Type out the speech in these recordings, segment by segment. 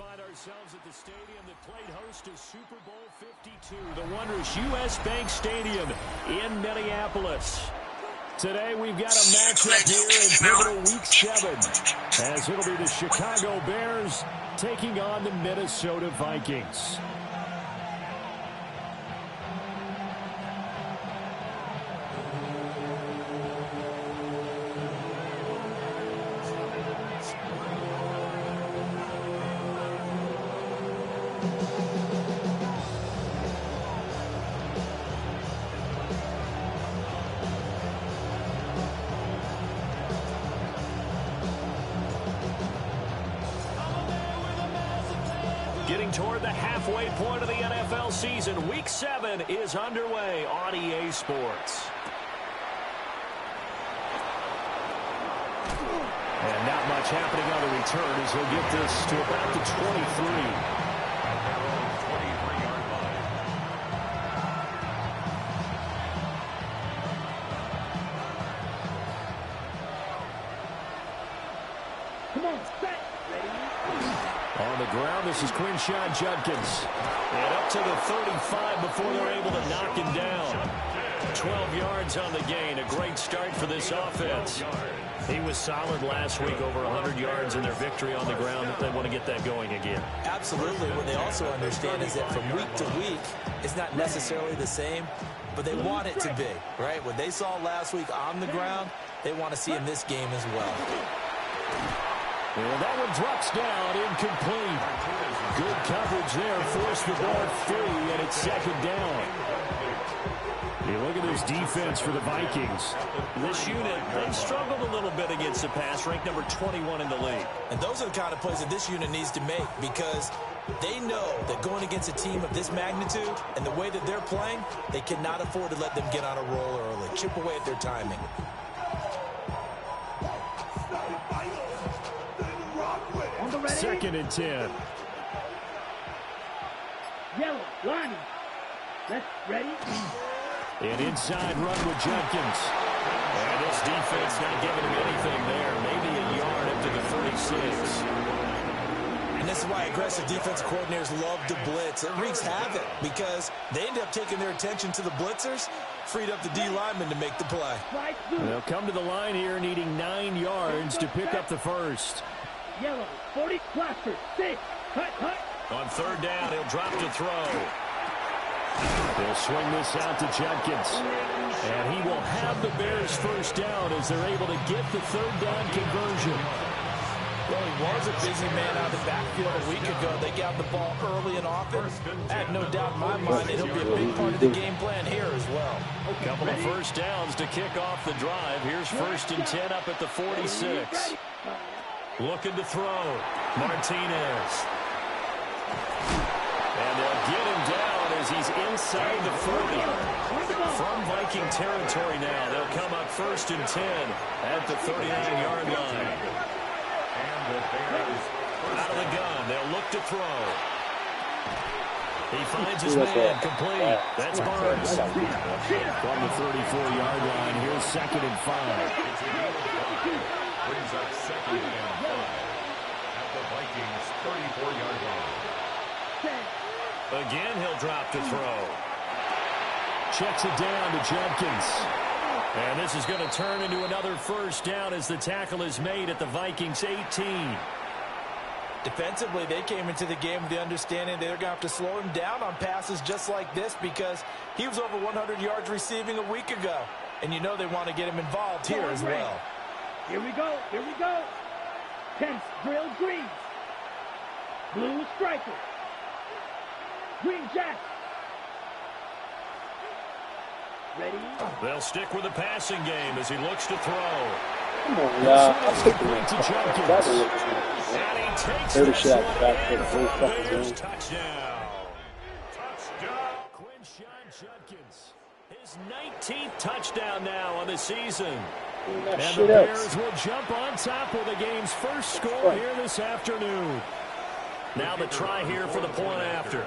find ourselves at the stadium that played host to Super Bowl 52, the wondrous U.S. Bank Stadium in Minneapolis. Today we've got a matchup here in pivotal Week 7, as it'll be the Chicago Bears taking on the Minnesota Vikings. Getting toward the halfway point of the NFL season, Week 7 is underway on EA Sports. And not much happening on the return as he'll get this to about the 23. On the ground, this is Quinshawn Judkins. And up to the 35 before they're able to knock him down. 12 yards on the gain. A great start for this offense. He was solid last week, over 100 yards in their victory on the ground. They want to get that going again. Absolutely. What they also understand is that from week to week, it's not necessarily the same, but they want it to be, right? What they saw last week on the ground, they want to see in this game as well. And that one drops down, incomplete. Good coverage there, forced the ball free, and it's second down. You look at this defense for the Vikings. This unit, they've struggled a little bit against the pass, ranked number 21 in the league. And those are the kind of plays that this unit needs to make, because they know that going against a team of this magnitude and the way that they're playing, they cannot afford to let them get on a roll early, chip away at their timing. Second and 10. Yellow, line. Let's ready. An inside run with Judkins. And this defense not giving him anything there. Maybe a yard up to the 36. And this is why aggressive defensive coordinators love to blitz. It wreaks havoc because they end up taking their attention to the blitzers, freed up the D lineman to make the play. They'll come to the line here needing 9 yards to pick up the first. Yellow, 40, cluster, 6, cut. On third down, he'll drop to throw. They'll swing this out to Judkins. And he will have the Bears first down as they're able to get the third down conversion. Well, he was a busy man out of the backfield a week ago. They got the ball early and often. I have no doubt in my mind that he'll be a big part of the game plan here as well. A couple of first downs to kick off the drive. Here's first and 10 up at the 46. Looking to throw. Martinez. And they'll get him down as he's inside the 40. From Viking territory now, they'll come up first and 10 at the 39-yard line. Out of the gun, they'll look to throw. He finds his man, complete. That's Barnes. From the 34-yard line, here's second and 5. Brings up second and 5 at the Vikings' 34-yard line. Again, he'll drop to throw. Checks it down to Judkins. And this is going to turn into another first down as the tackle is made at the Vikings' 18. Defensively, they came into the game with the understanding they're going to have to slow him down on passes just like this because he was over 100 yards receiving a week ago. And you know they want to get him involved here as well. Here we go. 10 drill green. Blue striker. Green jack. Ready? They'll stick with the passing game as he looks to throw. Come on, y'all. I'm taking it to Judkins. And he takes this one in for a Bears touchdown. Quinshawn Judkins. His 19th touchdown now on the season. And the Bears will jump on top of the game's first score here this afternoon. Now the try here for the point after.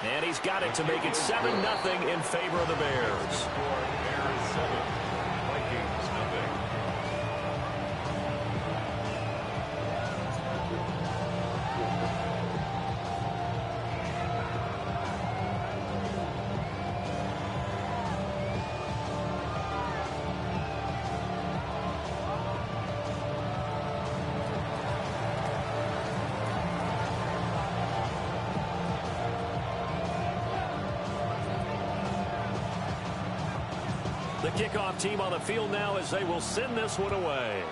And he's got it to make it 7-0 in favor of the Bears. kickoff team on the field now as they will send this one away.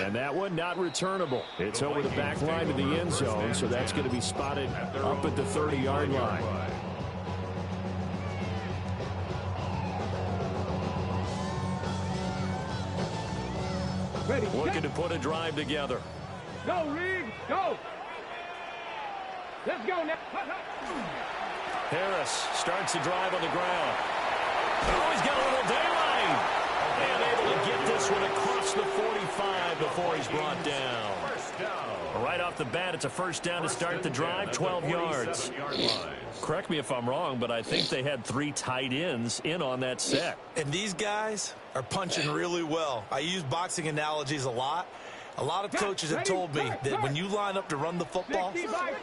And that one not returnable. It's over the back line to the end zone, so that's going to be spotted up at the 30-yard line. Ready, Looking to put a drive together. go, Reed, go. Let's go now. Harris starts the drive on the ground. Oh, he's got a little daylight. And able to get this one across the 45 before he's brought down. Right off the bat, it's a first down to start the drive, 12 yards. Correct me if I'm wrong, but I think they had 3 tight ends in on that set. And these guys are punching really well. I use boxing analogies a lot. A lot of coaches have told me that when you line up to run the football,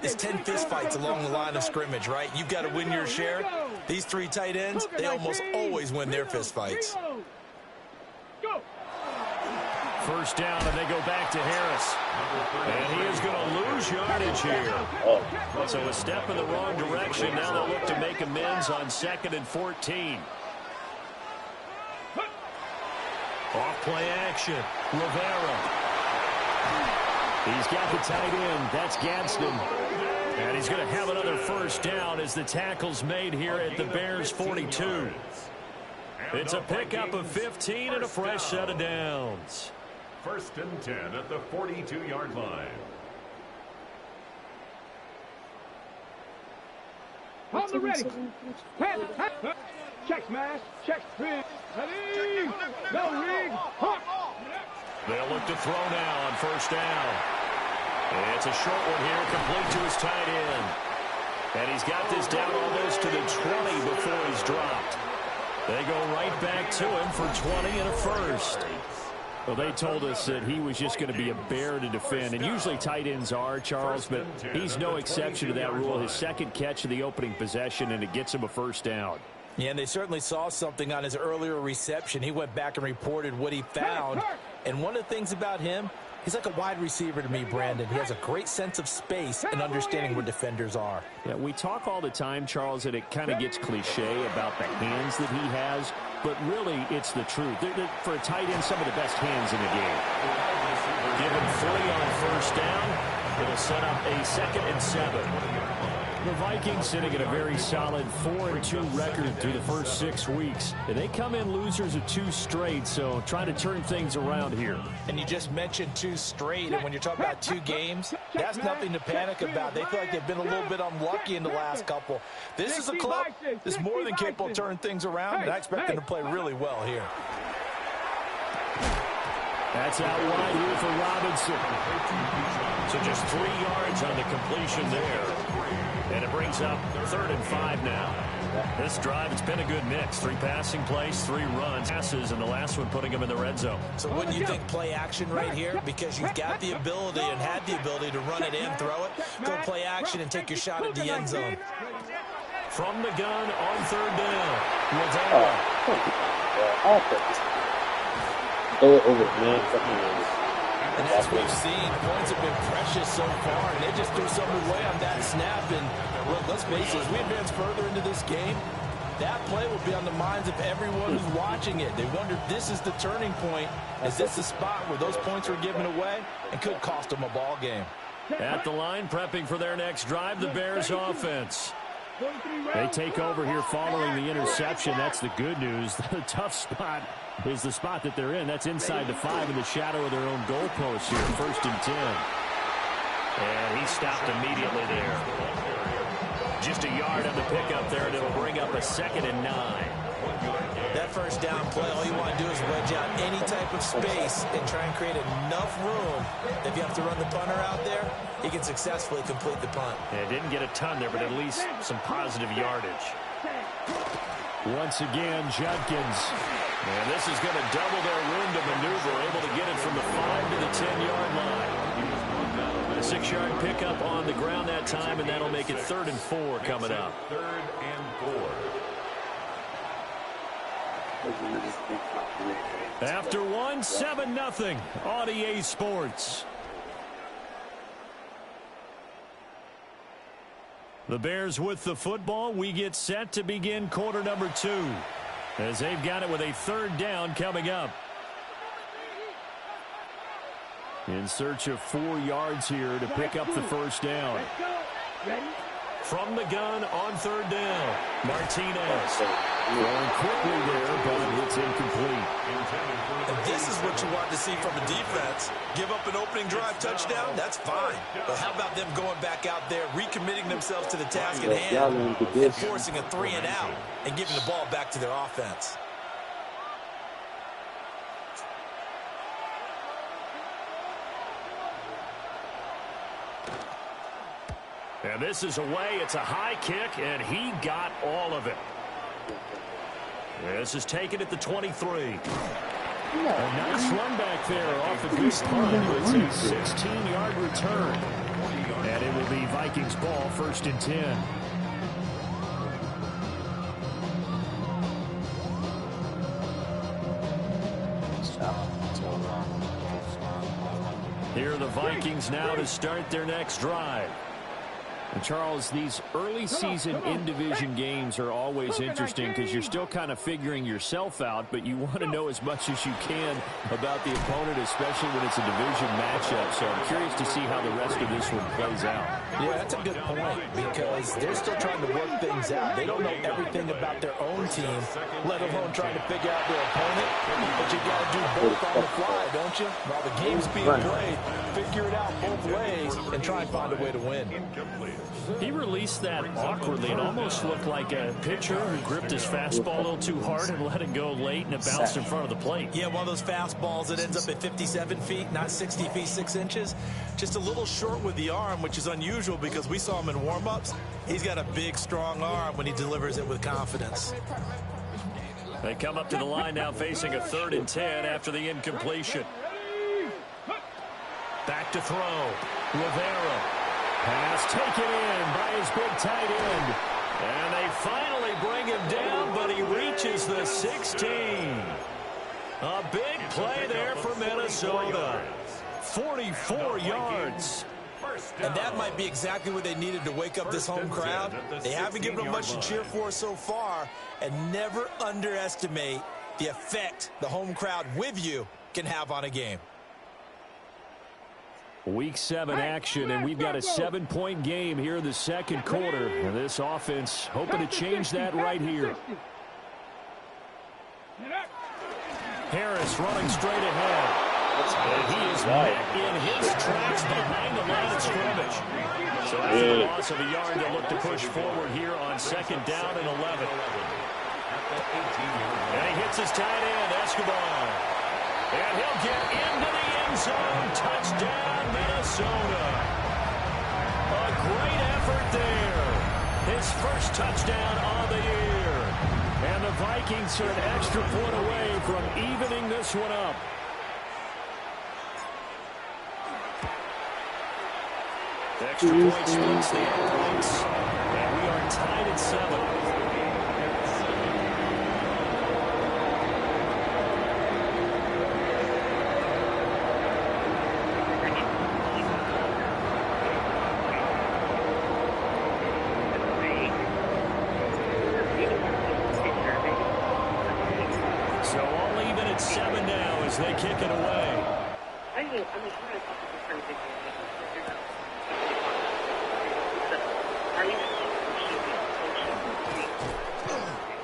it's 10 fist fights along the line of scrimmage, right? You've got to win your share. These 3 tight ends, they almost always win their fist fights. First down, and they go back to Harris. And he is going to lose yardage here. So a step in the wrong direction. Now they'll look to make amends on 2nd and 14. Off play action. Rivera. He's got the tight end. That's Gadsden. And he's going to have another first down as the tackle's made here at the Bears' 42. It's a pickup of 15 and a fresh set of downs. 1st and 10 at the 42-yard line. On the ready. Check smash. Check Reed. Ready. Go, Reed. They'll look to throw now on first down. It's a short one here, complete to his tight end. And he's got this down almost to the 20 before he's dropped. They go right back to him for 20 and a first. Well, they told us that he was just going to be a bear to defend, and usually tight ends are, Charles, but he's no exception to that rule. His 2nd catch of the opening possession, and it gets him a first down. Yeah, and they certainly saw something on his earlier reception. He went back and reported what he found. And one of the things about him, he's like a wide receiver to me, Brandon. He has a great sense of space and understanding where defenders are. Yeah, we talk all the time, Charles, and it kind of gets cliche about the hands that he has, but really it's the truth. They're, for a tight end, some of the best hands in the game. Given 3 on first down, it'll set up a 2nd and 7. The Vikings sitting at a very solid 4-2 record through the first 6 weeks. And they come in losers of 2 straight, so trying to turn things around here. And you just mentioned 2 straight, and when you're talking about 2 games, that's nothing to panic about. They feel like they've been a little bit unlucky in the last couple. This is a club that's more than capable of turning things around, and I expect them to play really well here. That's out wide here for Robinson. So just 3 yards on the completion there. And it brings up 3rd and 5 now. This drive, it's been a good mix. 3 passing plays, 3 runs, passes, and the last one putting them in the red zone. So wouldn't you think play action right here? Because you've got the ability and had the ability to run it and throw it. Go play action and take your shot at the end zone. From the gun on 3rd down. Rivera. And as we've seen, points have been precious so far, and they just threw something away on that snap. And look, let's face it, as we advance further into this game, that play will be on the minds of everyone who's watching it. They wonder if this is the turning point. Is this the spot where those points were given away and could cost them a ball game? At the line, prepping for their next drive, the Bears offense. They take over here following the interception. That's the good news. The tough spot is the spot that they're in. That's inside the 5 in the shadow of their own goalpost here. 1st and 10. And he stopped immediately there. Just a yard on the pickup there, and it'll bring up a 2nd and 9. That first down play, all you want to do is wedge out any type of space and try and create enough room. If you have to run the punter out there, he can successfully complete the punt. Yeah, didn't get a ton there, but at least some positive yardage. Once again, Judkins. And this is going to double their room to maneuver, able to get it from the 5 to the 10-yard line. A 6-yard pickup on the ground that time, and that'll make it 3rd and 4 coming up. 3rd and 4. After 1, 7-0 on EA Sports. The Bears with the football. We get set to begin quarter number 2 as they've got it with a 3rd down coming up. In search of 4 yards here to pick up the first down. Let's go. Ready? From the gun on 3rd down. Martinez going quickly there, but it's incomplete. And this is what you want to see from a defense. Give up an opening drive touchdown, that's fine. But how about them going back out there, recommitting themselves to the task at hand, and forcing a 3 and out, and giving the ball back to their offense. And this is away. It's a high kick, and he got all of it. This is taken at the 23. A nice run back there off a good punt. It's a 16-yard return. And it will be Vikings ball, 1st and 10. Here are the Vikings now to start their next drive. And Charles, these early season in-division games are always interesting because you're still kind of figuring yourself out, but you want to know as much as you can about the opponent, especially when it's a division matchup. So I'm curious to see how the rest of this one plays out. Yeah, that's a good point because they're still trying to work things out. They don't know everything about their own team, let alone trying to figure out their opponent. But you got to do both on the fly, don't you? While the game's being played, figure it out both ways and try and find a way to win. He released that awkwardly. It almost looked like a pitcher who gripped his fastball a little too hard and let it go late, and it bounced in front of the plate. Yeah, one of those fastballs that ends up at 57 feet, not 60 feet, 6 inches. Just a little short with the arm, which is unusual because we saw him in warm-ups. He's got a big, strong arm when he delivers it with confidence. They come up to the line now facing a 3rd and 10 after the incompletion. Back to throw. Rivera. Pass taken in by his big tight end. And they finally bring him down, but he reaches the 16. A big play there for Minnesota. 44 yards. And that might be exactly what they needed to wake up this home crowd. They haven't given them much to cheer for so far. And never underestimate the effect the home crowd with you can have on a game. Week 7 action, and we've got a 7-point game here in the 2nd quarter. And this offense hoping to change that right here. Harris running straight ahead. And he is met in his tracks behind the line of scrimmage. So after the loss of a yard, they'll look to push forward here on 2nd down and 11. And he hits his tight end, Escobar. And he'll get into the end zone. Touchdown, Minnesota. A great effort there. His first touchdown on the year. And the Vikings are an extra point away from evening this one up. Extra point splits the endpoints. And we are tied at 7. They kick it away.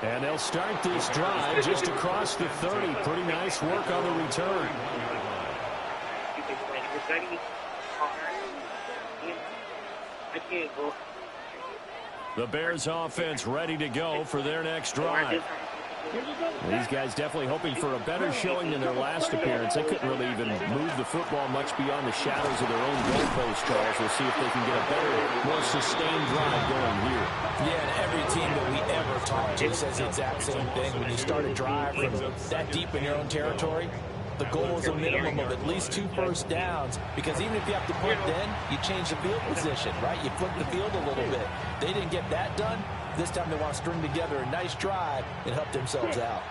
And they'll start this drive just across the 30. Pretty nice work on the return. The Bears offense ready to go for their next drive. These guys definitely hoping for a better showing than their last appearance. They couldn't really even move the football much beyond the shadows of their own goalpost, Charles. We'll see if they can get a better, more sustained drive going here. Yeah, and every team that we ever talk to says the exact same thing. When you start a drive from that deep in your own territory, the goal is a minimum of at least 2 first downs, because even if you have to punt then, you change the field position, right? You flip the field a little bit. They didn't get that done. This time they want to string together a nice drive and help themselves out.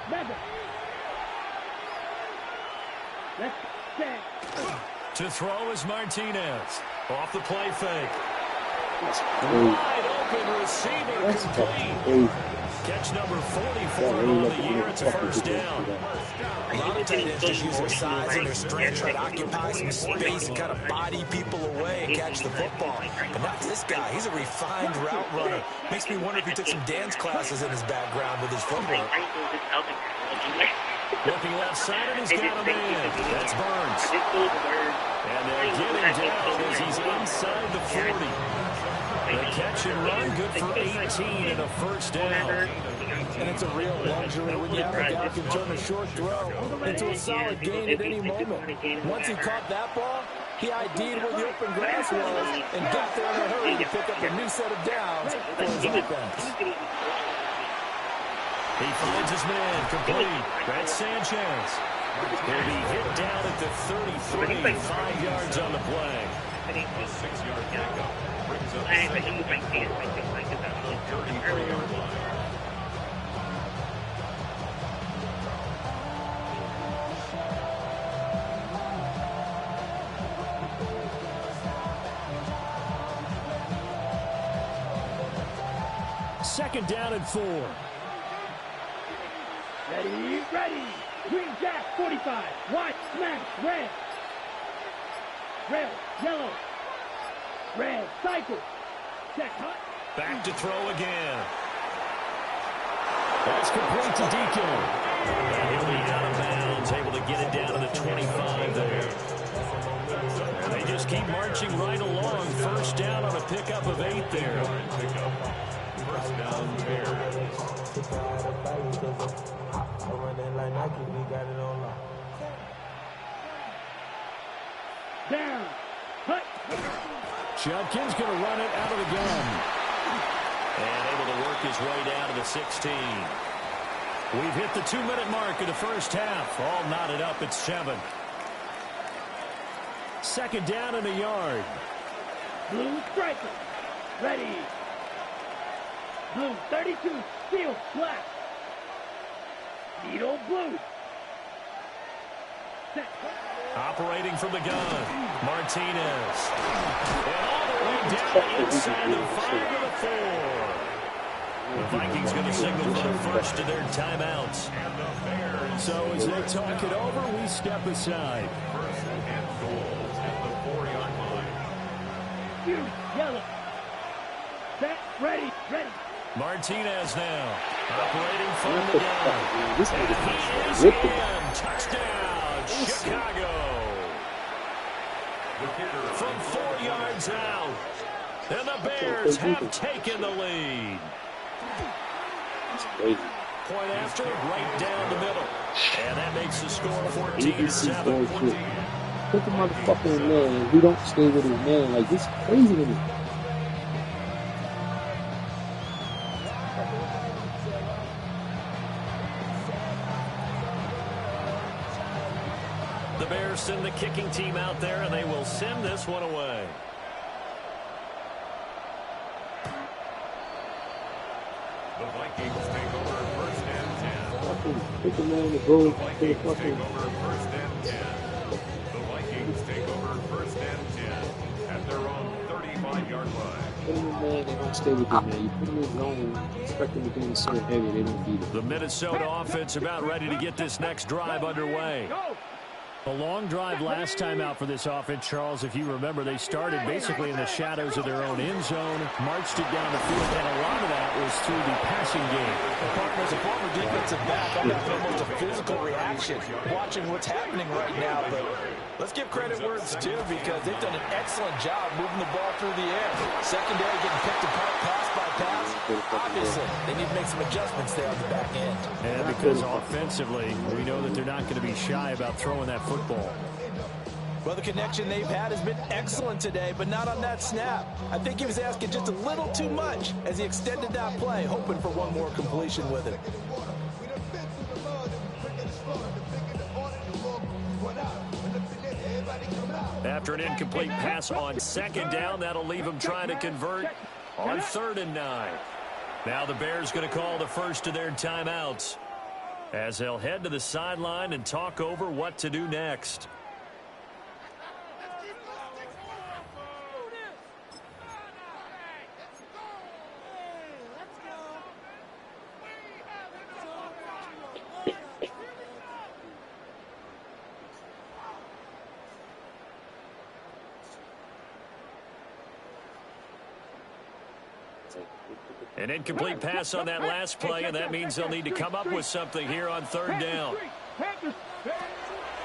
To throw is Martinez. Off the play fake. Wide open receiver complete. Catch number 44 on the year. It's a first down. A lot of tight ends just use their size and their strength, try to occupy some space and kind of body people away and catch the football. But not this guy. He's a refined route runner. Makes me wonder if he took some dance classes in his background with his footwork. Looking left side, and he's got him in. That's Barnes. And they'll get him down as he's inside the 40. The catch and run, good for 18 and a first down. And it's a real luxury when you have a guy who can turn a short throw into a solid gain at any moment. Once he caught that ball, he ID'd where the open grass was and got there in a hurry to pick up a new set of downs for his offense. He finds his man complete. That's Sanchez. He'll be hit down at the 33, 5 yards on the play. A 6-yard backup brings up second and 4 at the 33-yard line. Second down and 4. Ready. Green jack, 45. White, smash, red. Red, yellow. Red, cycle. Check, hot. Back to throw again. That's complete to Deacon. And he'll be out of bounds, able to get it down to the 25 there. And they just keep marching right along. First down on a pickup of 8 there. First down, Bears. Down. Hut. Judkins going to run it out of the gun. And able to work his way down to the 16. We've hit the 2-minute mark of the first half. All knotted up at 7. Second down and a yard. Blue striker. Ready. Blue 32. Steel black. Needle blue. Set. Operating from the gun, Martinez. And all the way down inside the 5 to the 4. The Vikings going to signal for the first of their timeouts. So as they talk it over, we step aside. First and goal at the 4-yard line. Huge yellow. Set. Ready. Martinez now operating from the gun. This And nigga he is ripping. in. Touchdown, Chicago. From 4 yards out. And the Bears have taken the lead. It's crazy. Point after, right down the middle. And that makes the score ABC's 14-7. bullshit. Put the motherfucker in there and we don't stay with his man. Like, this is crazy to me. The Bears send the kicking team out there, and they will send this one away. The Vikings take over first and 10. Put the man to go. The Vikings take over first and 10. The Vikings take over first and 10 at their own 35-yard line. Put him in man, they don't stay with him, man. You put him in zone, you expect them to do so heavy, they don't beat it. The Minnesota offense about ready to get this next drive underway. A long drive last time out for this offense, Charles. If you remember, they started basically in the shadows of their own end zone, marched it down the field, and a lot of that was through the passing game. As a former defensive back, I'm having almost a physical reaction watching what's happening right now. But let's give credit where it's due because they've done an excellent job moving the ball through the air. Secondary getting picked apart pass by pass. Obviously, they need to make some adjustments there on the back end. And because offensively, we know that they're not going to be shy about throwing that football. Well, the connection they've had has been excellent today, but not on that snap. I think he was asking just a little too much as he extended that play, hoping for one more completion with it. After an incomplete pass on second down, that'll leave him trying to convert on 3rd and 9. Now the Bears going to call the first of their timeouts as they'll head to the sideline and talk over what to do next. An incomplete pass on that last play, and that means they'll need to come up with something here on third down.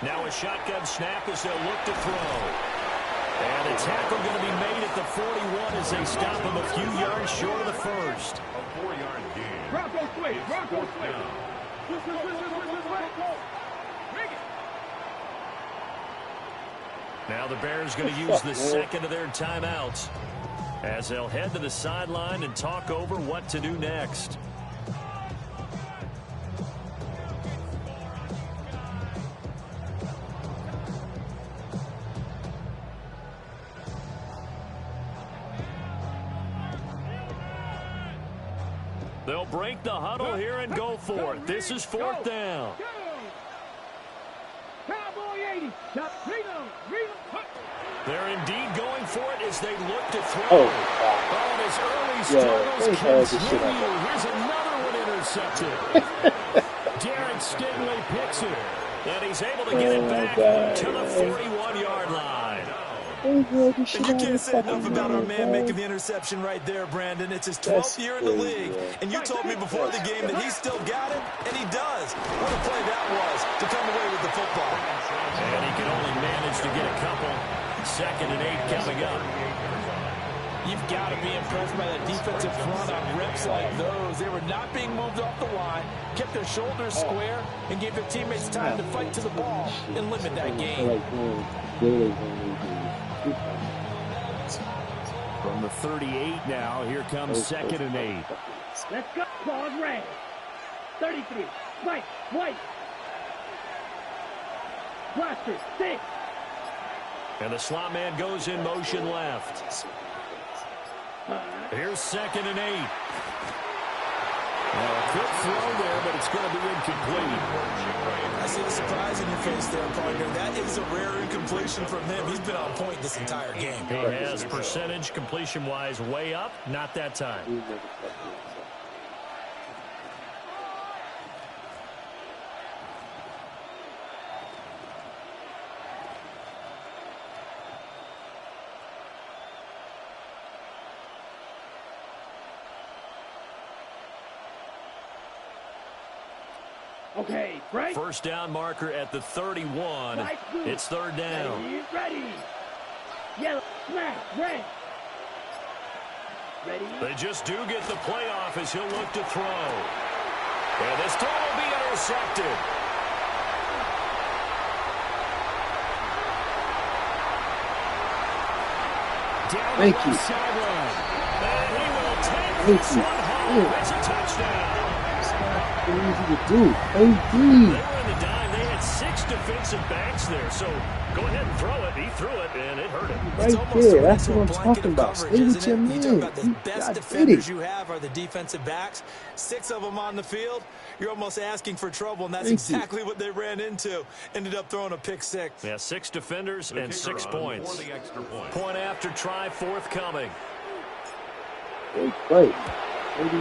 Now a shotgun snap as they'll look to throw. And a tackle going to be made at the 41 as they stop him a few yards short of the first. A 4-yard gain. Bronco swing. Bronco swing. Now the Bears going to use the second of their timeouts as they'll head to the sideline and talk over what to do next. They'll break the huddle here and go for it. This is fourth down. They're indeed going for it as they look to throw. And his early struggles continue. Here's another one intercepted. Derek Stingley picks it. And he's able to get it back to the 41-yard line. And you can't say enough about our man making the interception right there, Brandon. It's his 12th year in the league. And you told me before the game that he still got it, and he does. What a play that was to come away with the football. And he can only manage to get a couple. 2nd and 8 coming up. You've got to be impressed by that defensive front on reps like those. They were not being moved off the line, kept their shoulders square, and gave their teammates time to fight to the ball and limit that game. From the 38 now, here comes 2nd and 8. Let's go. Ball red. 33. Mike. White. Blaster. 6. And the slot man goes in motion left. Here's 2nd and 8. Well, a quick throw there, but it's going to be incomplete. I see the surprise in your face there, partner. That is a rare incompletion from him. He's been on point this entire game. He has percentage completion-wise way up. Not that time. Okay, break. First down marker at the 31. It's third down. Ready. Yellow. Smash. Red. Ready. They just do get the playoff as he'll look to throw. And this throw will be intercepted. Down the left sideline. And he will take this one home. It's a touchdown. What easy to do. They were in the dime. They had 6 defensive backs there. So go ahead and throw it. He threw it, and it hurt him. Right there. That's what I'm talking about. Stay with your man. You talk about the best defenders you have are the defensive backs. 6 of them on the field. You're almost asking for trouble, and that's exactly what they ran into. Ended up throwing a pick 6. Yeah, 6 defenders and 6 points. Point after try forthcoming. Great play. Maybe I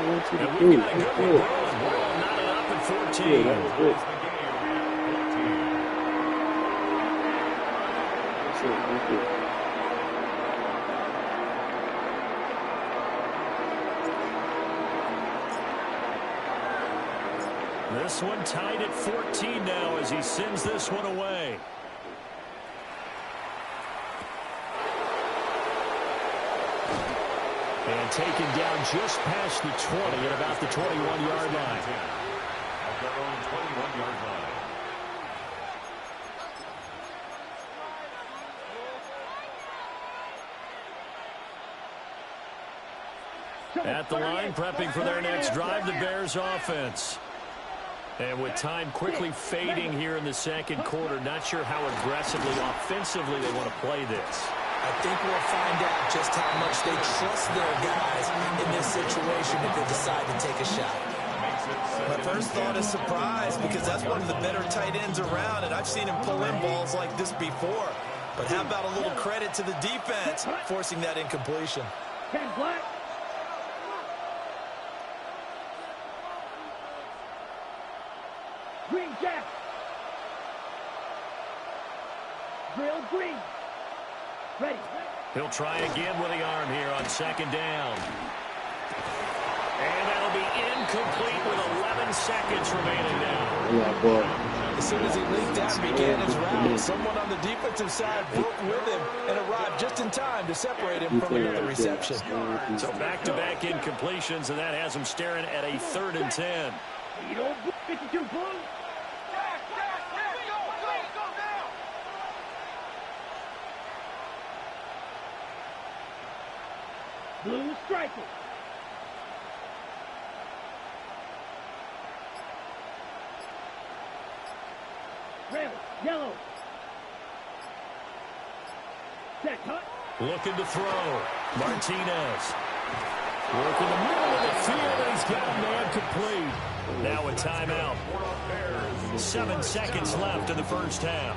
want you to do. Not enough at 14. Yeah, that was good. This one tied at 14 now as he sends this one away. And taken down just past the 20 at about the 21-yard line. At their own 21-yard line. At the line, prepping for their next drive, the Bears offense. And with time quickly fading here in the second quarter, not sure how aggressively, offensively they want to play this. I think we'll find out just how much they trust their guys in this situation if they decide to take a shot. My first thought is surprise because that's one of the better tight ends around, and I've seen him pull in balls like this before. But how about a little credit to the defense forcing that incompletion? Ken Black. Green Jack. Drill Green. Ready. He'll try again with the arm here on second down. And that'll be incomplete with 11 seconds remaining now. Yeah, boy. As soon as he leaked out and began his route, someone on the defensive side broke with him and arrived just in time to separate him from another reception. So back-to-back incompletions, and that has him staring at a 3rd and 10. You don't 52 Blue. Blue striking. Red, yellow. Set cut. Looking to throw. Martinez. Working the middle of the field, and he's got a man complete. Now a timeout. 7 seconds left in the first half.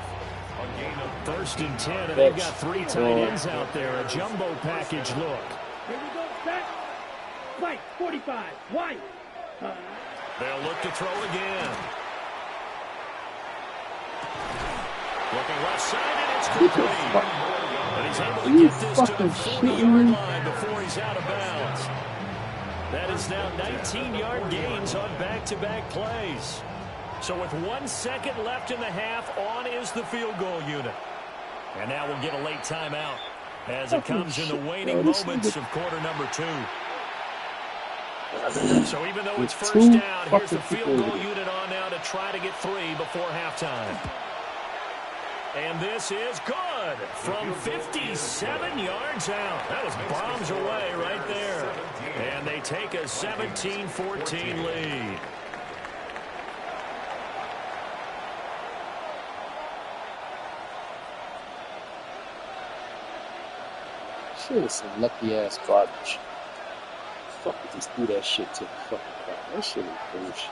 1st and 10, and they've got 3 tight ends out there. A jumbo package look. Here we go, set. Fight, 45, wide. They'll look to throw again. Looking left side, and it's complete. But he's able to get this to the 40-yard line before he's out of bounds. That is now 19-yard gains on back-to-back plays. So with 1 second left in the half, on is the field goal unit. And now we'll get a late timeout as it comes in the waning moments of quarter number 2. So even though it's first down, here's the field goal unit on now to try to get 3 before halftime. And this is good from 57 yards out. That was bombs away right there. And they take a 17-14 lead. Shit is some lucky-ass garbage. Fuck, just do that shit to the fucking crowd. That shit is bullshit.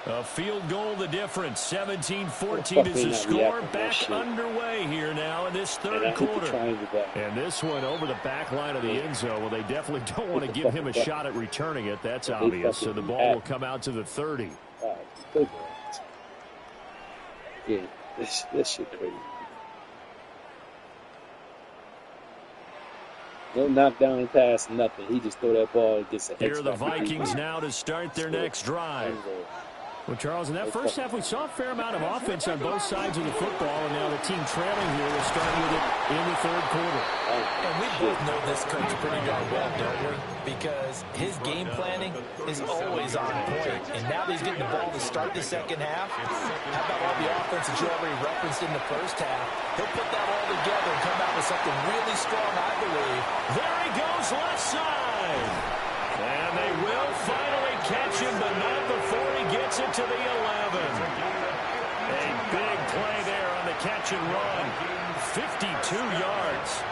A field goal the difference. 17-14 is the score. Back underway here now in this 3rd quarter. And this one over the back line of the end zone. Well, they definitely don't want to give him a shot at returning it. That's obvious. So the ball will come out to the 30. Yeah, this shit crazy. No knockdown pass, nothing. He just throw that ball and gets a head. Here are the Vikings now to start their next drive. Well, Charles, in that first half, we saw a fair amount of offense on both sides of the football, and now the team trailing here will start with it in the 3rd quarter. And we both know this coach pretty darn well, don't we? Because his game planning is always on point. And now that he's getting the ball to start the second half, how about all the offense that you already referenced in the first half? He'll put that all together and come out with something really strong, I believe. There he goes left side. And they will finally catch him, but not before he gets it to the 11. A big play there on the catch and run. 52 yards.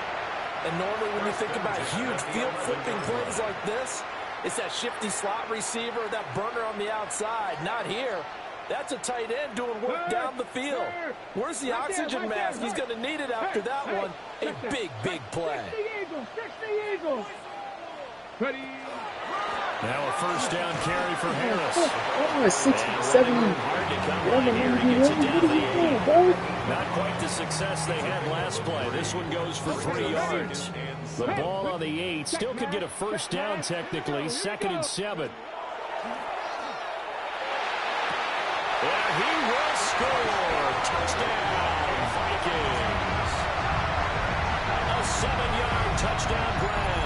And normally when you think about huge field flipping plays like this, it's that shifty slot receiver, that burner on the outside. Not here. That's a tight end doing work down the field. Where's the oxygen mask? He's going to need it after that one. A big, big play. Ready. Now a first down carry for Harris. Oh, 67. Hard to come right here. He gets it down to the 8. Not quite the success they had last play. This one goes for 3 yards. The ball on the 8. Still could get a first down technically. 2nd and 7. And he will score. Touchdown, Vikings. A 7-yard touchdown grab.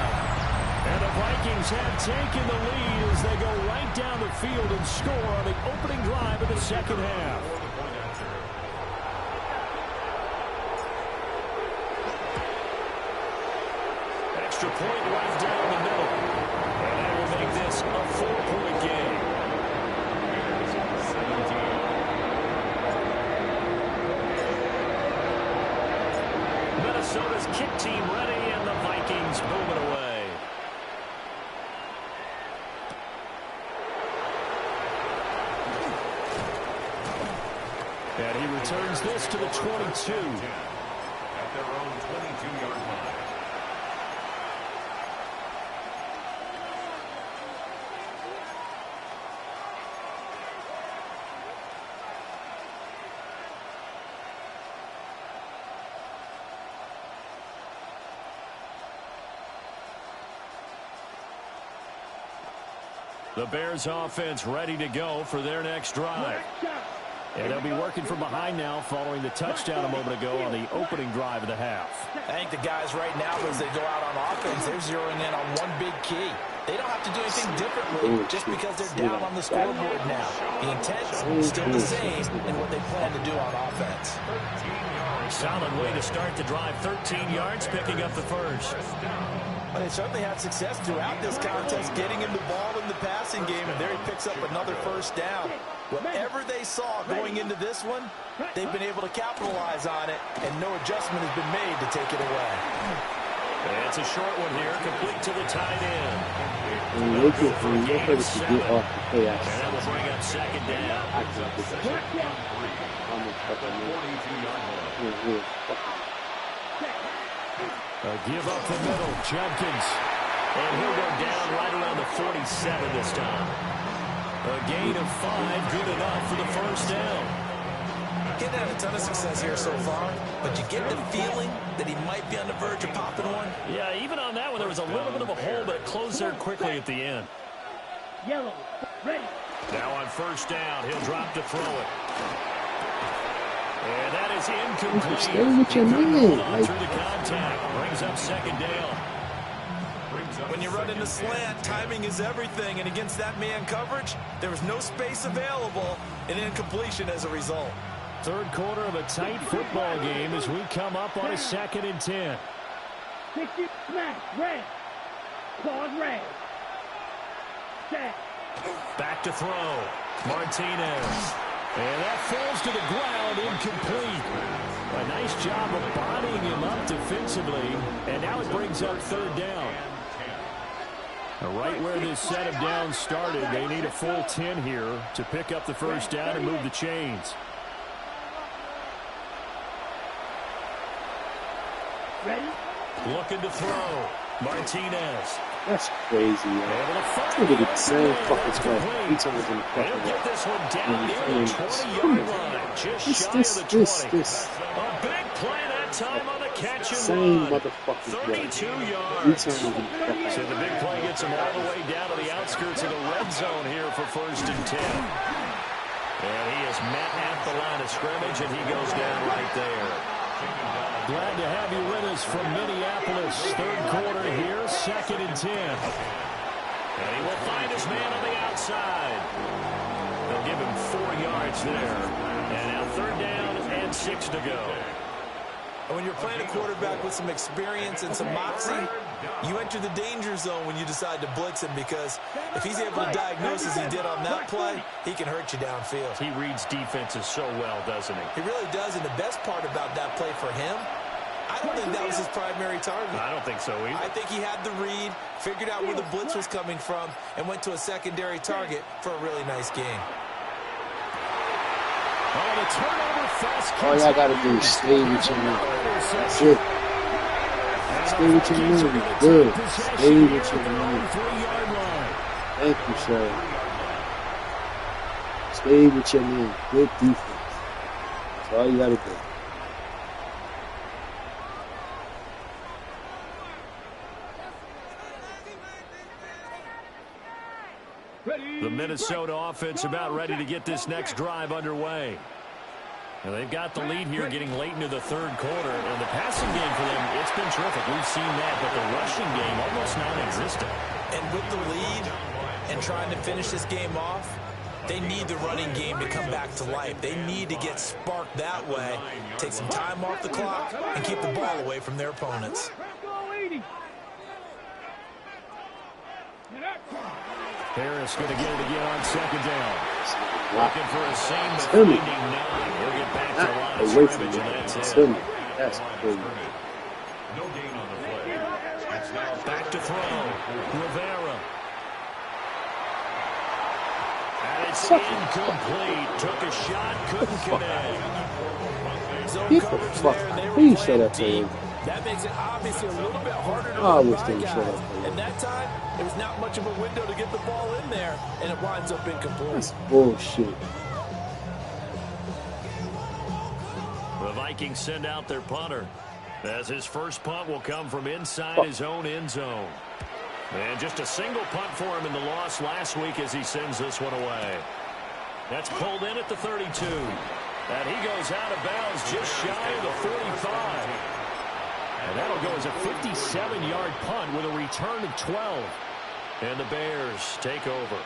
And the Vikings have taken the lead as they go right down the field and score on the opening drive of the second half. Extra point right down the middle. And that will make this a 4-point game. Minnesota's kick team ready, and the Vikings moving away. And he returns this to the 22. At their own 22-yard line. The Bears offense ready to go for their next drive. And they'll be working from behind now following the touchdown a moment ago on the opening drive of the half. I think the guys right now, as they go out on offense, they're zeroing in on one big key. They don't have to do anything differently just because they're down on the scoreboard now. The intent is still the same in what they plan to do on offense. Solid way to start the drive. 13 yards, picking up the first. But they certainly had success throughout this contest, getting him the ball in the passing game, and there he picks up another first down. Whatever they saw going into this one, they've been able to capitalize on it, and no adjustment has been made to take it away. It's a short one here, complete to the tight end. And that will bring up second down. Give up the middle, Judkins. And he'll go down right around the 47 this time. A gain of 5, good enough for the first down. He's had a ton of success here so far, but you get the feeling that he might be on the verge of popping one. Yeah, even on that one, there was a little bit of a hole, but it closed there quickly at the end. Yellow, ready. Now on first down, he'll drop to throw it. And that is incomplete. Stay with your man. Like, Through the contact, brings up second down. When you run in the slant, timing is everything, and against that man coverage, there was no space available, and incompletion as a result. Third quarter of a tight football game as we come up on a 2nd and 10. 60, smash, red. Pause, red. Set. Back to throw. Martinez. And that falls to the ground, incomplete. A nice job of bodying him up defensively, and now it brings up third down. Right where this set of downs started, they need a full 10 here to pick up the first down and move the chains. Ready? Looking to throw. Martinez. that's crazy, yo. Look at the same fucking stuff. Each other's in the fucking way. This one down near the 20-yard line. Just shy of the 20. A big play that time on the catch and same run. motherfucking play. 32 yards. Each other's in the fucking way. So the big play gets him all the way down to the outskirts of the red zone here for 1st and 10. And he is met at the line of scrimmage, and he goes down right there. Glad to have you with us from Minneapolis. Third quarter here, 2nd and 10. And he will find his man on the outside. They'll give him 4 yards there. And now 3rd down and 6 to go. And when you're playing a quarterback with some experience and some moxie, you enter the danger zone when you decide to blitz him, because if he's able to diagnose as he did on that play, he can hurt you downfield. He reads defenses so well, doesn't he? He really does, and the best part about that play for him, I don't think that was his primary target. I don't think so either. I think he had the read, figured out where the blitz was coming from, and went to a secondary target for a really nice gain. Oh, the turnover fast. All y'all gotta do is stay with your man. That's it. Stay with your man. Good. Stay with your man. Thank you, sir. Stay with your man. Good defense. That's all you gotta do. The Minnesota offense about ready to get this next drive underway. And they've got the lead here getting late into the third quarter. And the passing game for them, it's been terrific. We've seen that, but the rushing game almost non-existent. And with the lead and trying to finish this game off, they need the running game to come back to life. They need to get sparked that way, take some time off the clock, and keep the ball away from their opponents. Harris going to get it again on 2nd down. Looking for a seam, but finding none. He'll get back to the line of scrimmage, and that's it. That's crazy. No gain on the play. It's now Back to throw. Rivera. And it's incomplete. Took a shot, couldn't connect. Zone Get the coverage fuck there, and they out. were Please playing shut up, deep. man. That makes it obviously a little bit harder to I run wish by they would shut guys. up, man. And that time, there was not much of a window to get the ball in there, and it winds up incomplete. That's bullshit. The Vikings send out their punter, as his first punt will come from inside his own end zone. And just a single punt for him in the loss last week as he sends this one away. That's pulled in at the 32. And he goes out of bounds just shy of the 45. And that'll go as a 57-yard punt with a return of 12. And the Bears take over.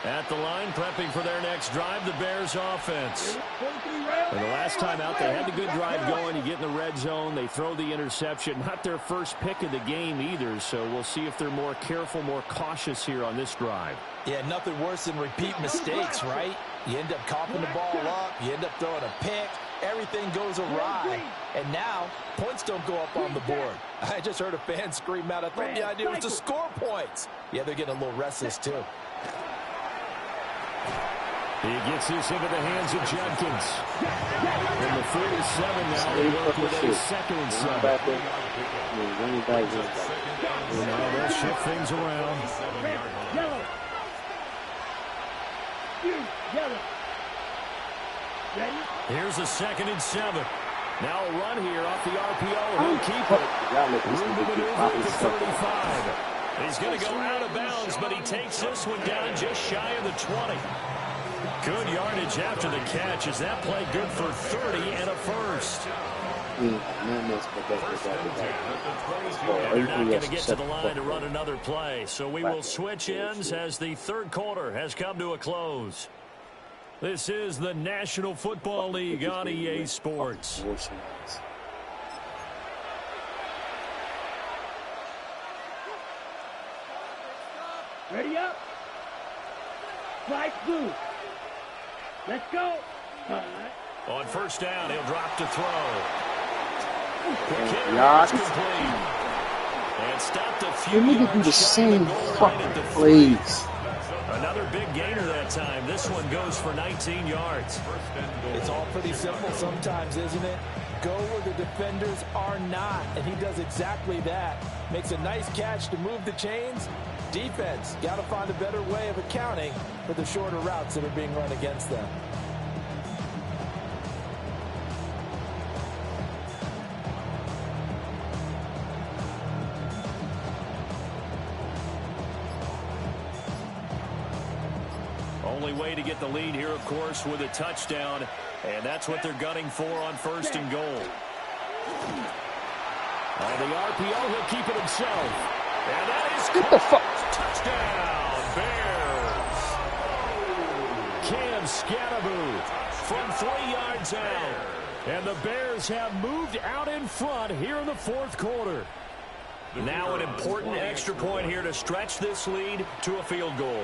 At the line, prepping for their next drive, the Bears offense. And the last time out, they had the good drive going. You get in the red zone, they throw the interception. Not their first pick of the game either, so we'll see if they're more careful, more cautious here on this drive. Yeah, nothing worse than repeat mistakes, right? You end up coughing the ball up, you end up throwing a pick, everything goes awry. And now, points don't go up on the board. I just heard a fan scream out, I thought the idea was to score points. Yeah, they're getting a little restless too. He gets this into the hands of Judkins. And the 47 now, they work with a second and 7. Now they'll shift things around. Here's a 2nd and 7. Now a run here off the RPO. He'll keep it. Room to maneuver at the 35. He's going to go out of bounds, but he takes this one down just shy of the 20. Good yardage after the catch. Is that play good for 30 and a first? And they're not going to get to the line to run another play. So we will switch ends as the third quarter has come to a close. This is the National Football League on EA Sports. Ready up. Flight blue. Let's go. On first down, he'll drop to throw. Complete. And stopped a few You need to do the same fucking plays. Another big gainer that time. This one goes for 19 yards. It's all pretty simple sometimes, isn't it? Go where the defenders are not, and he does exactly that. Makes a nice catch to move the chains. Defense, got to find a better way of accounting for the shorter routes that are being run against them. Only way to get the lead here, of course, with a touchdown, and that's what they're gunning for on first and goal. On the RPO, he'll keep it himself. And that is What the fuck? Touchdown, Bears. Cam Scatteroo from 3 yards out. And the Bears have moved out in front here in the fourth quarter. Now an important extra point here to stretch this lead to a field goal.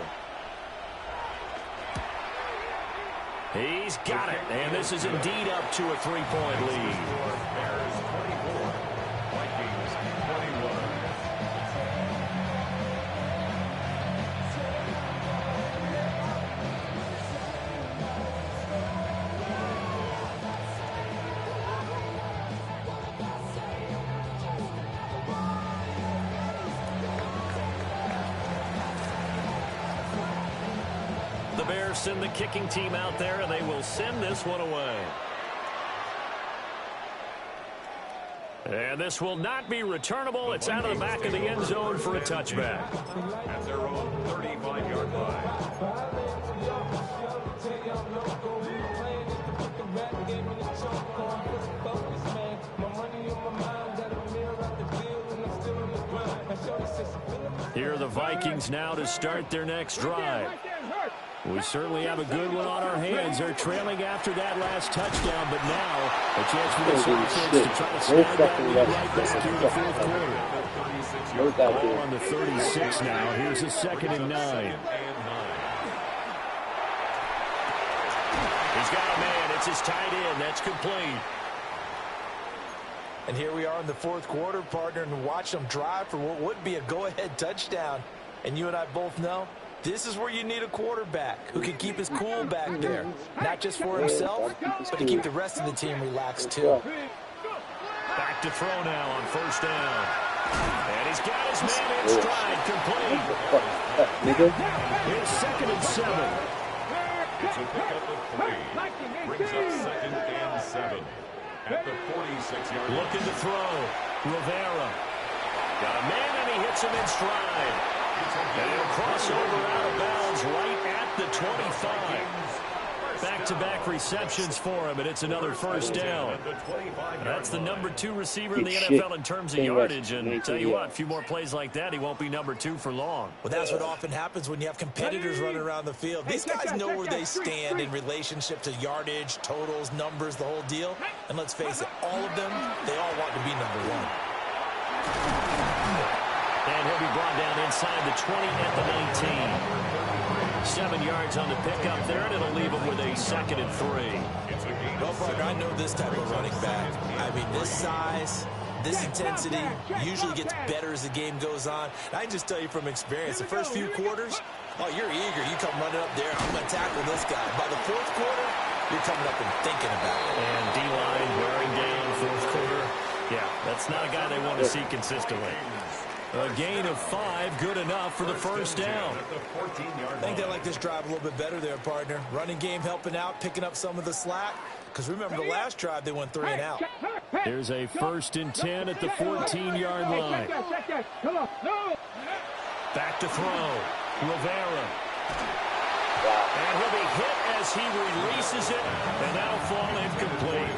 He's got it, and this is indeed up to a 3-point lead. The Bears send the kicking team out there, and they will send this one away. And this will not be returnable. It's out of the back of the end zone for a touchback. At their own 35-yard line. Here are the Vikings now to start their next drive. We certainly have a good one on our hands. They're trailing after that last touchdown, but now a chance for this offense to try to snag that lead right back here in the fourth quarter. Ball on the 36 now. Here's a 2nd and 9. He's got a man. It's his tight end. That's complete. And here we are in the fourth quarter, partner, and watch them drive for what would be a go-ahead touchdown. And you and I both know this is where you need a quarterback who can keep his cool back there. Not just for himself, but to keep the rest of the team relaxed, too. Back to throw now on first down. And he's got his man in stride, complete. It's 2nd and 7. It's a pickup of 3. Brings up 2nd and 7. At the 46-yard line. Looking to throw. Rivera. Got a man in he hits him in stride. And he'll cross over out of bounds right at the 25. Back-to-back receptions for him, and it's another first down. That's the number 2 receiver in the NFL in terms of yardage, and tell you what, a few more plays like that, he won't be number 2 for long. Well, that's what often happens when you have competitors running around the field. These guys know where they stand in relationship to yardage, totals, numbers, the whole deal. And let's face it, all of them, they all want to be number 1. And he'll be brought down inside the 20 at the 19. 7 yards on the pickup there, and it'll leave him with a 2nd and 3. Well, partner, I know this type of running back. I mean, this size, this intensity usually gets better as the game goes on. And I can just tell you from experience, the first few quarters, oh, you're eager. You come running up there, I'm going to tackle this guy. By the 4th quarter, you're coming up and thinking about it. And D-line wearing down 4th quarter. Yeah, that's not a guy they want to see consistently. A gain of 5, good enough for the first down. I think they like this drive a little bit better there, partner. Running game helping out, picking up some of the slack. Because remember, the last drive, they went 3 and out. Here's a 1st and 10 at the 14-yard line. Back to throw. Rivera. And he'll be hit as he releases it, and that'll fall incomplete.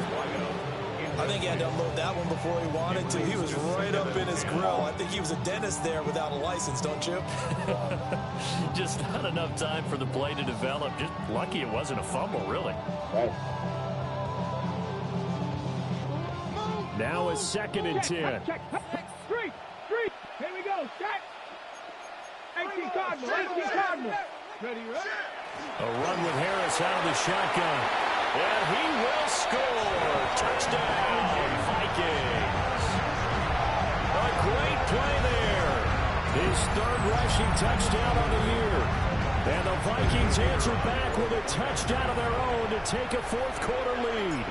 I think he had to unload that one before he wanted to. He was right up in his grill. I think he was a dentist there without a license, don't you? Just not enough time for the play to develop. Just lucky it wasn't a fumble, really. Right. Now a 2nd and 10. Street. Here we go. Check. 18 Cardinal. Ready? A run with Harris out of the shotgun. And he will score. Touchdown, Vikings. A great play there. His 3rd rushing touchdown on the year. And the Vikings answer back with a touchdown of their own to take a 4th quarter lead.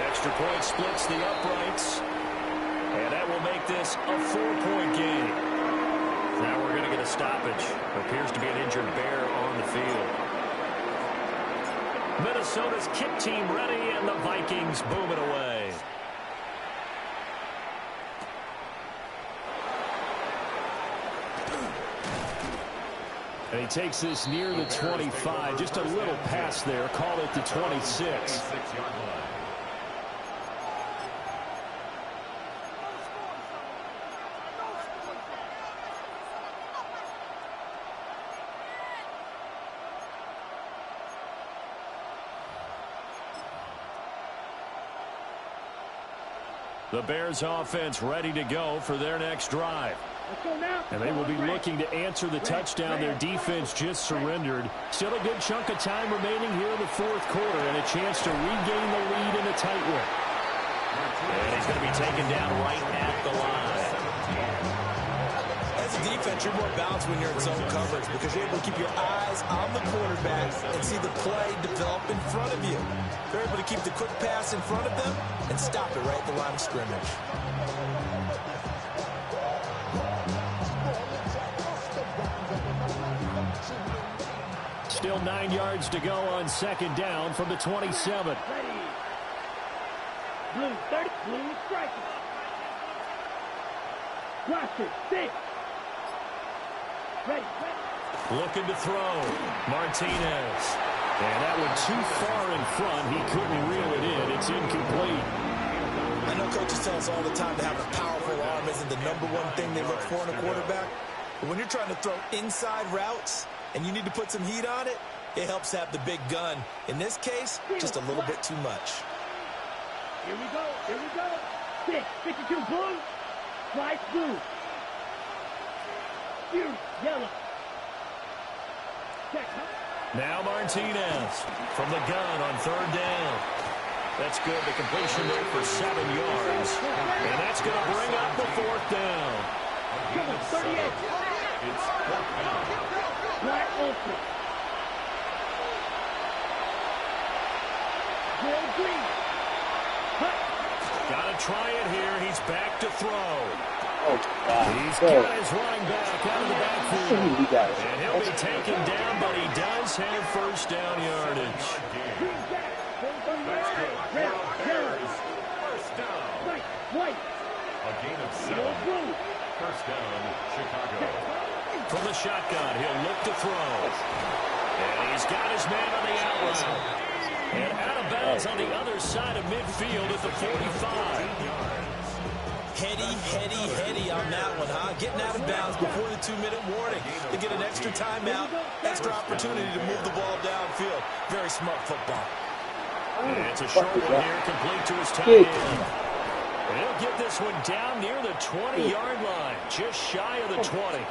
Extra point splits the uprights. And that will make this a 4-point game. Now we're going to get a stoppage. Appears to be an injured Bear on the field. Minnesota's kick team ready, and the Vikings boom it away. And he takes this near the 25. Just a little pass there. Call it the 26. The Bears offense ready to go for their next drive. And they will be looking to answer the touchdown their defense just surrendered. Still a good chunk of time remaining here in the 4th quarter and a chance to regain the lead in a tight one. And he's going to be taken down right at the line. As a defense, you're more balanced when you're in zone coverage because you're able to keep your eyes on the quarterback and see the play develop in front of you. They're able to keep the quick pass in front of them and stop it right at the line of scrimmage. Still 9 yards to go on 2nd down from the 27. Blue 30, blue striker. Watch it, 6. Ready. Looking to throw. Martinez. And that one too far in front. He couldn't reel it in. It's incomplete. I know coaches tell us all the time to have a powerful arm isn't the number 1 thing they look for in a quarterback. But when you're trying to throw inside routes and you need to put some heat on it, it helps have the big gun. In this case, just a little bit too much. Here we go. 6, 52 blue. Slice blue. Here, yellow. Check. Now Martinez from the gun on 3rd down. That's good. The completion there for 7 yards. And that's going to bring up the 4th down. 38. It's 4th down. Black Ultra. Gold green. Got to try it here. He's back to throw. Oh, God. He's got his running back out of the backfield. He got it. And he'll be taken down, but he does have 1st down yardage. Red, yellow. White. A gain of 7. First down, Chicago. From the shotgun, he'll look to throw. And he's got his man on the out route. And out of bounds on the other side of midfield at the 45. Heady on that one, huh? Getting out of bounds before the 2-minute warning. They get an extra timeout, extra opportunity to move the ball downfield. Very smart football. And it's a short one here, complete to his tight end. And he'll get this one down near the 20-yard line, just shy of the 20.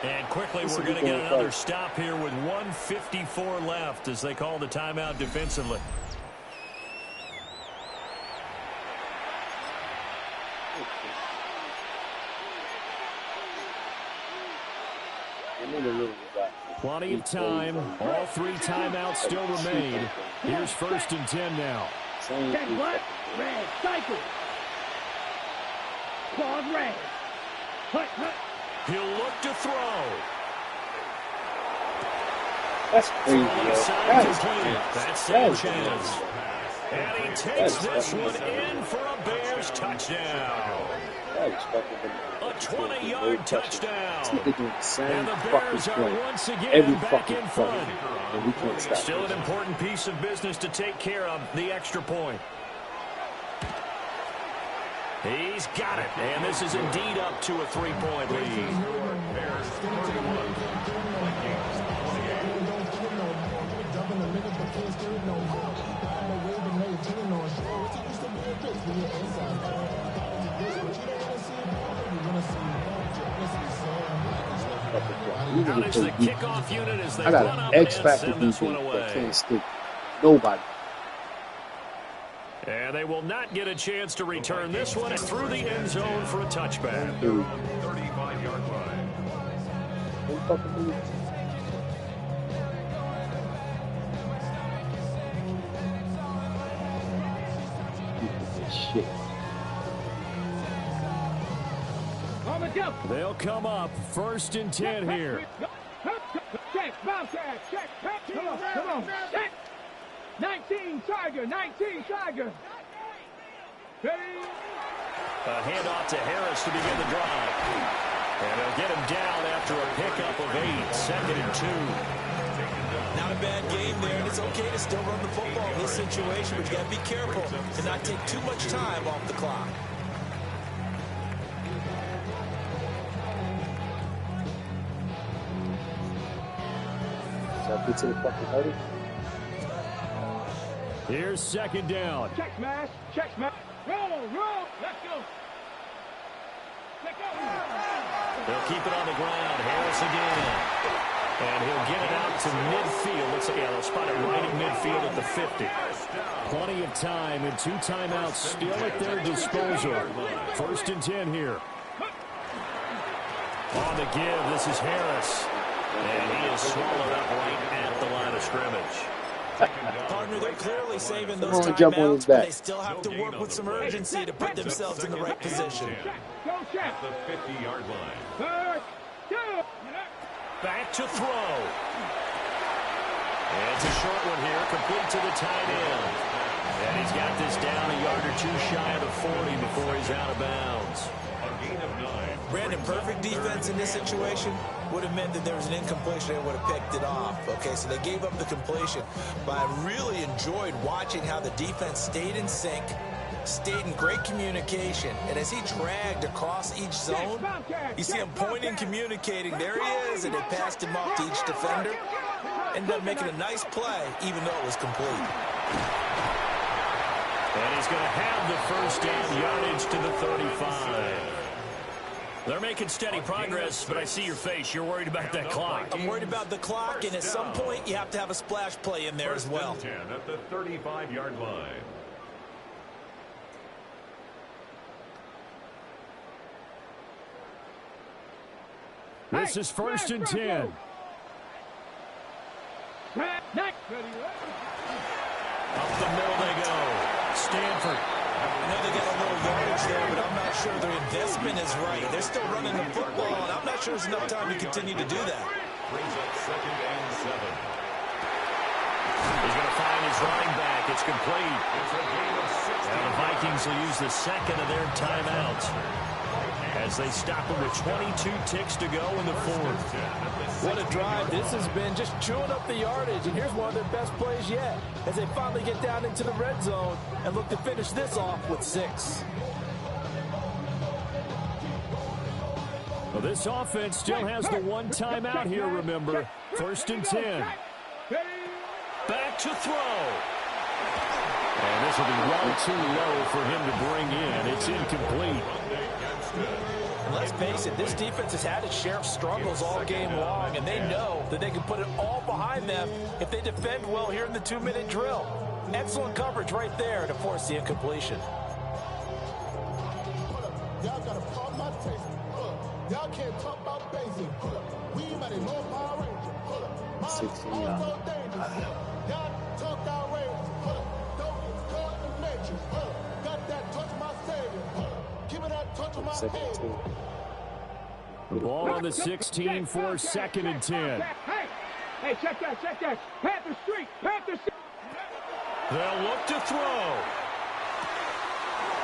And quickly, we're going to get another stop here with 1:54 left as they call the timeout defensively. Plenty of time. All 3 timeouts still remain. Here's 1st and 10 now. Check black, red, cycle. Claude red. Hut. He'll look to throw. That's crazy, yo. That's Sanchez. And he takes this one in for a Bears touchdown. A 20-yard touchdown. They're doing the same And the fucking Bears are play once again every back fucking in play, front. and we can't stop. Still an important piece of business to take care of, the extra point. He's got it, and this is indeed up to a 3-point lead. Bears 31. Vikings 28. Now there's the kickoff unit as they I run got up an and X-Factor send this one defense away. that can't stick nobody. And they will not get a chance to return this one through the end zone for a touchback. 35-yard line. Shit. They'll come up 1st and 10 here. Check, bounce check. Come on. Check. 19 Tiger. A handoff to Harris to begin the drive. And they'll get him down after a pickup of 8. 2nd and 2. Not a bad game there, and it's okay to still run the football in this situation, but you got to be careful to not take too much time off the clock. To the fucking hurry. Here's 2nd down. Check smash. Roll. Let's go. They'll keep it on the ground. Harris again. And he'll get it out to midfield. Looks like they'll spot it right at midfield at the 50. Plenty of time and 2 timeouts still at their disposal. 1st and 10 here. On the give, this is Harris. And he is swallowed up right at the line of scrimmage. Partner, they're clearly saving those Jump on timeouts, his but back. they still have to work with some urgency to put themselves in the right position. At the 50-yard line. 1st, 2. Back to throw. And it's a short one here, complete to the tight end. And he's got this down a yard or 2 shy of the 40 before he's out of bounds. A gain of 9. Brandon, perfect defense in this situation would have meant that there was an incompletion. They would have picked it off. Okay, so they gave up the completion. But I really enjoyed watching how the defense stayed in sync, stayed in great communication. And as he dragged across each zone, you see him pointing, communicating. There he is, and they passed him off to each defender. Ended up making a nice play, even though it was complete. And he's going to have the first down yardage to the 35. They're making steady progress, but I see your face. You're worried about that clock. I'm worried about the clock, and at some point, you have to have a splash play in there as well. 10 at the 35-yard line. This is 1st and 10. Up the middle they go. Stanford. I know they got a little yardage there, but I'm not sure their investment is right. They're still running the football, and I'm not sure there's enough time to continue to do that. Brings up 2nd and 7. He's going to find his running back. It's complete. Now the Vikings will use the second of their timeouts as they stop him with 22 ticks to go in the fourth. What a drive. This has been just chewing up the yardage, and here's one of their best plays yet as they finally get down into the red zone and look to finish this off with 6. Well, this offense still has the one timeout here, remember. 1st and 10. Back to throw. And this will be well too low for him to bring in. It's incomplete. And let's face it, this defense has had its share of struggles all game long, and they know that they can put it all behind them if they defend well here in the 2-minute drill. Excellent coverage right there to force the incompletion. Y'all got a problem, my taste. Y'all can't talk about basic. We might as well Power Ranger. 16 yards. Y'all talk outrageous. Don't call the nature. Got that touch my savior. Give me that touch of my savior. The ball on the 16 for 2nd and 10. Hey, check that. Panther Street. They'll look to throw.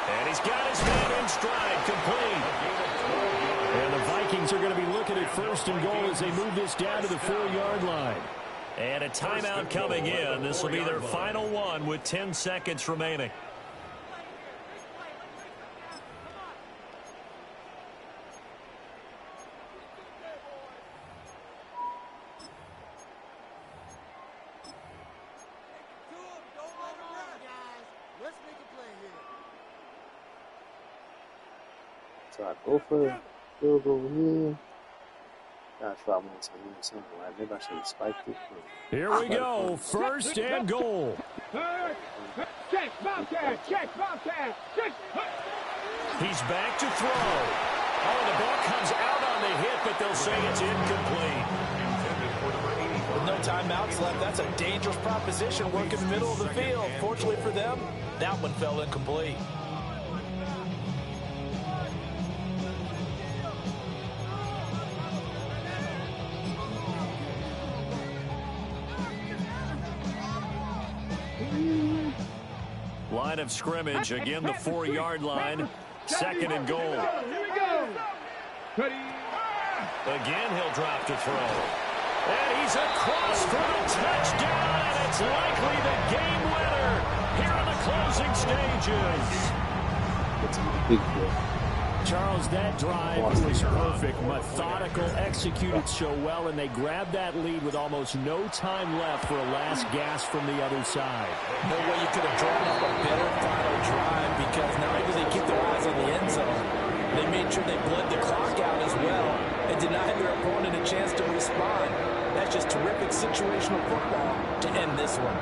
And he's got his man in stride, complete. And the Vikings are going to be looking at 1st and goal as they move this down to the 4-yard line. And a timeout coming in. This will be their final one with 10 seconds remaining. So I go for the field goal here. Gotta try one time something. Right? Maybe I should have spiked it. Here we go. 1st and goal. Check, Bobcat. He's back to throw. Oh, the ball comes out on the hit, but they'll say it's incomplete. With no timeouts left, that's a dangerous proposition working the middle of the field. Fortunately for them, that one fell incomplete. Line of scrimmage, again the 4-yard line. 2nd and goal. Here we go. Again, he'll drop to throw. And he's across for the touchdown, and it's likely the game winner here in the closing stages. It's a big play. Charles, that drive was perfect. Methodical, executed so well, and they grabbed that lead with almost no time left for a last gasp from the other side. No way you could have drawn up a better final drive, because not only did they keep their eyes on the end zone, they made sure they bled the clock out as well and denied their opponent a chance to respond. That's just terrific situational football to end this one.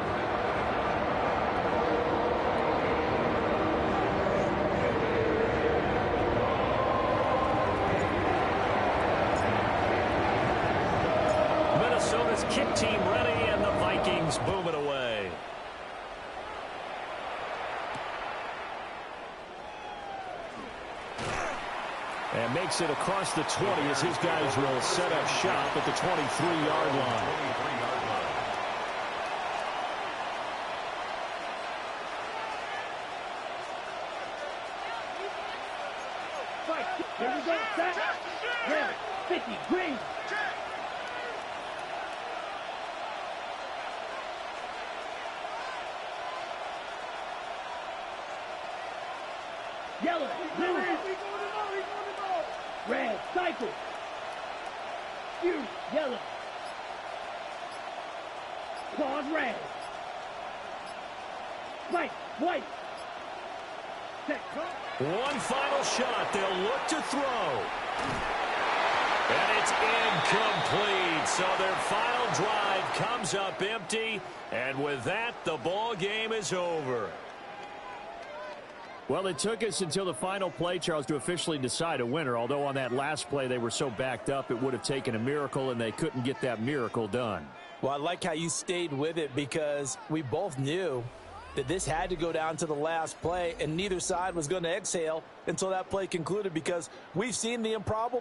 Minnesota's kick team ready, and the Vikings boom it away. And makes it across the 20 as his guys will set up shop at the 23-yard line. Here we go. Red, 50, green. Yellow, blue, red, cycle. Fuse, yellow. Claws, red. White, white. Set, One final shot. They'll look to throw. And it's incomplete. So their final drive comes up empty. And with that, the ball game is over. Well, it took us until the final play, Charles, to officially decide a winner. Although on that last play they were so backed up, it would have taken a miracle, and they couldn't get that miracle done. Well, I like how you stayed with it, because we both knew that this had to go down to the last play, and neither side was going to exhale until that play concluded, because we've seen the improbable.